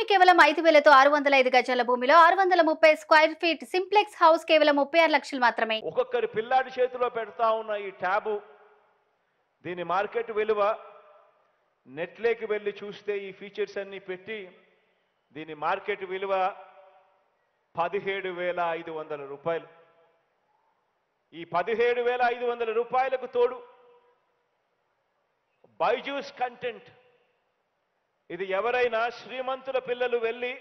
భూమి కేవలం 5,000తో 605 గజాల భూమిలో 630 స్క్వేర్ ఫీట్ సింప్లెక్స్ హౌస్ కేవలం 36 లక్షలు మాత్రమే. ఒక్కొక్కరి పిల్లాడి చేతిలో పెడతా ఉన్న ఈ ట్యాబు దీని మార్కెట్ విలువ నెట్లోకి వెళ్ళి చూస్తే ఈ ఫీచర్స్ అన్ని పెట్టి దీని మార్కెట్ విలువ 17,500 రూపాయలు. ఈ 17,500 రూపాయలకు తోడు బైజూస్ కంటెంట్. ఇది ఎవరైనా శ్రీమంతుల పిల్లలు వెళ్ళి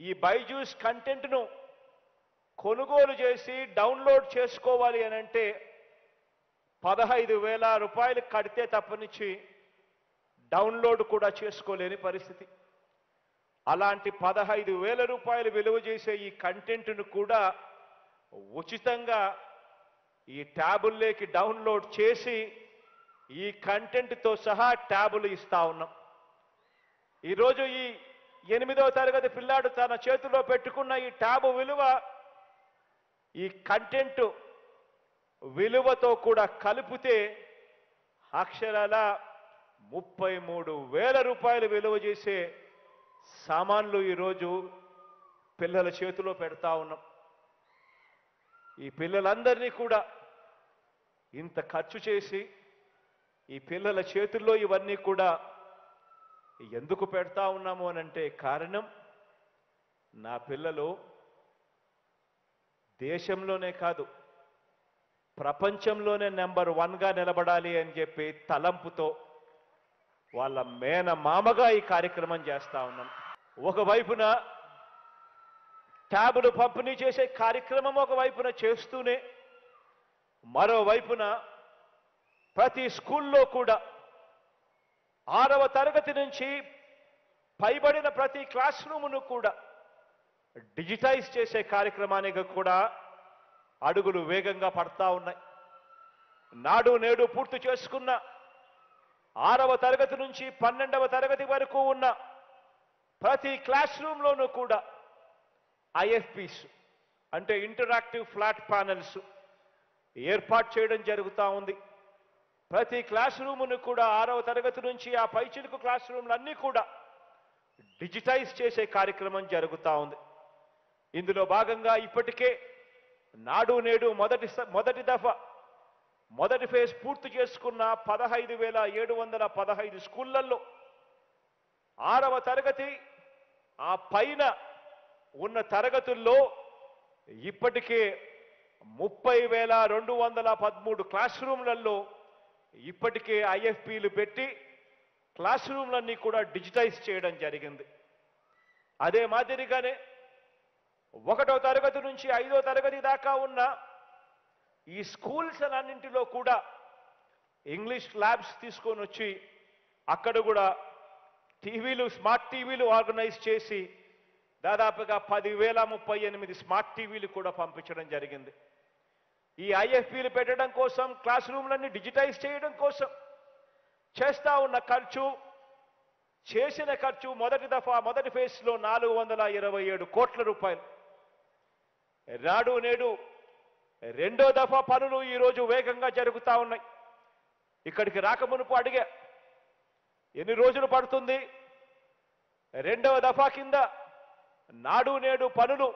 ఈ బైజూస్ కంటెంట్ను కొనుగోలు చేసి డౌన్లోడ్ చేసుకోవాలి అని అంటే 15,000 రూపాయలు కడితే తప్పనిచ్చి డౌన్లోడ్ కూడా చేసుకోలేని పరిస్థితి. అలాంటి 15,000 రూపాయలు విలువ చేసే ఈ కంటెంట్ను కూడా ఉచితంగా ఈ ట్యాబుల్లోకి డౌన్లోడ్ చేసి ఈ కంటెంట్తో సహా ట్యాబులు ఇస్తా ఉన్నాం. ఈరోజు ఈ 8వ తరగతి పిల్లాడు తన చేతిలో పెట్టుకున్న ఈ ట్యాబు విలువ ఈ కంటెంట్ విలువతో కూడా కలిపితే అక్షరాల 33,000 రూపాయలు విలువ చేసే సామాన్లు ఈరోజు పిల్లల చేతిలో పెడతా ఉన్నాం. ఈ పిల్లలందరినీ కూడా ఇంత ఖర్చు చేసి ఈ పిల్లల చేతుల్లో ఇవన్నీ కూడా ఎందుకు పెడతా ఉన్నాము అనంటే కారణం, నా పిల్లలు దేశంలోనే కాదు ప్రపంచంలోనే నెంబర్ 1గా నిలబడాలి అని చెప్పి తలంపుతో వాళ్ళ మేనమామగా ఈ కార్యక్రమం చేస్తా ఉన్నాం. ఒకవైపున ట్యాబులు పంపిణీ చేసే కార్యక్రమం ఒకవైపున చేస్తూనే మరోవైపున ప్రతి స్కూల్లో కూడా 6వ తరగతి నుంచి పైబడిన ప్రతి క్లాస్ రూమును కూడా డిజిటైజ్ చేసే కార్యక్రమానికి కూడా అడుగులు వేగంగా పడతా ఉన్నాయి. నాడు నేడు పూర్తి చేసుకున్న 6వ తరగతి నుంచి 12వ తరగతి వరకు ఉన్న ప్రతి క్లాస్ రూమ్లోనూ కూడా ఐఎఫ్పిస్ అంటే ఇంటరాక్టివ్ ఫ్లాట్ ప్యానెల్స్ ఏర్పాటు చేయడం జరుగుతూ ఉంది. ప్రతి క్లాస్ రూమును కూడా 6వ తరగతి నుంచి ఆ పైచిలుకు క్లాస్ రూమ్లన్నీ కూడా డిజిటైజ్ చేసే కార్యక్రమం జరుగుతూ ఉంది. ఇందులో భాగంగా ఇప్పటికే నాడు నేడు మొదటి దఫా మొదటి ఫేజ్ పూర్తి చేసుకున్న 15,715 స్కూళ్లలో 6వ తరగతి ఆ పైన ఉన్న తరగతుల్లో ఇప్పటికే 30,213 క్లాస్ రూమ్లలో ఇప్పటికే ఐఎఫ్పీలు పెట్టి క్లాస్ రూమ్లన్నీ కూడా డిజిటైజ్ చేయడం జరిగింది. అదే మాదిరిగానే 1వ తరగతి నుంచి 5వ తరగతి దాకా ఉన్న ఈ స్కూల్స్ అన్నింటిలో కూడా ఇంగ్లీష్ ల్యాబ్స్ తీసుకొని వచ్చి అక్కడ కూడా టీవీలు స్మార్ట్ టీవీలు ఆర్గనైజ్ చేసి దాదాపుగా 10,038 స్మార్ట్ టీవీలు కూడా పంపించడం జరిగింది. ఈ ఐఎఫ్పీలు పెట్టడం కోసం క్లాస్ రూమ్లన్నీ డిజిటైజ్ చేయడం కోసం చేస్తా ఉన్న చేసిన ఖర్చు మొదటి ఫేజ్లో 427 కోట్ల రూపాయలు. నాడు నేడు 2వ దఫా పనులు ఈరోజు వేగంగా జరుగుతూ ఉన్నాయి. ఇక్కడికి రాకమునుపు అడిగా ఎన్ని రోజులు పడుతుంది, 2వ దఫా కింద నాడు నేడు పనులు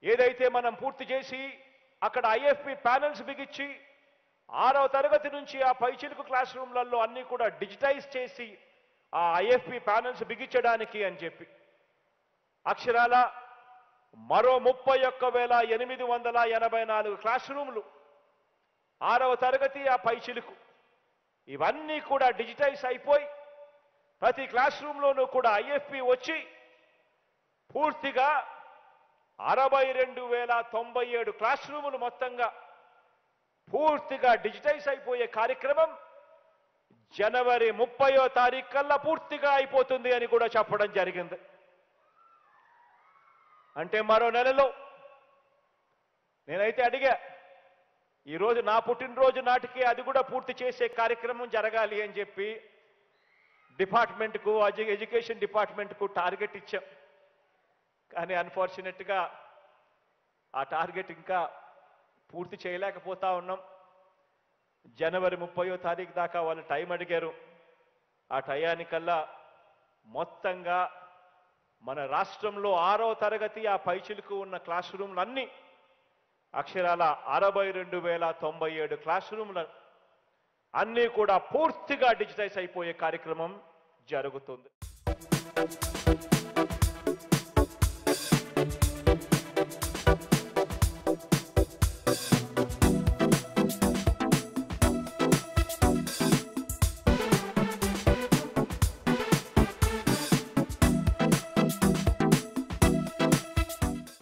ఏదైతే మనం పూర్తి చేసి అక్కడ ఐఎఫ్పి ప్యానెల్స్ బిగించి 6వ తరగతి నుంచి ఆ పైచిలుకు క్లాస్ రూమ్లలో అన్నీ కూడా డిజిటైజ్ చేసి ఆ ఐఎఫ్పి ప్యానెల్స్ బిగించడానికి అని చెప్పి అక్షరాల మరో 31,884 క్లాస్ రూమ్లు 6వ తరగతి ఆ పైచిలుకు ఇవన్నీ కూడా డిజిటైజ్ అయిపోయి ప్రతి క్లాస్ రూమ్లోనూ కూడా ఐఎఫ్పి వచ్చి పూర్తిగా 62,097 క్లాస్ రూములు మొత్తంగా పూర్తిగా డిజిటైజ్ అయిపోయే కార్యక్రమం జనవరి 30వ తారీఖు కల్లా పూర్తిగా అయిపోతుంది అని కూడా చెప్పడం జరిగింది. అంటే మరో నెలలో నేనైతే అడిగా, ఈరోజు నా పుట్టినరోజు నాటికి అది కూడా పూర్తి చేసే కార్యక్రమం జరగాలి అని చెప్పి డిపార్ట్మెంట్కు ఎడ్యుకేషన్ డిపార్ట్మెంట్కు టార్గెట్ ఇచ్చాం. కానీ అన్ఫార్చునేట్గా ఆ టార్గెట్ ఇంకా పూర్తి చేయలేకపోతా ఉన్నాం. జనవరి 30వ తారీఖు దాకా వాళ్ళు టైం అడిగారు. ఆ టయానికల్లా మొత్తంగా మన రాష్ట్రంలో 6వ తరగతి ఆ పైచిలకు ఉన్న క్లాస్ రూమ్లన్నీ అక్షరాల 62,097 క్లాస్ రూమ్ల అన్నీ కూడా పూర్తిగా డిజిటైజ్ అయిపోయే కార్యక్రమం జరుగుతుంది.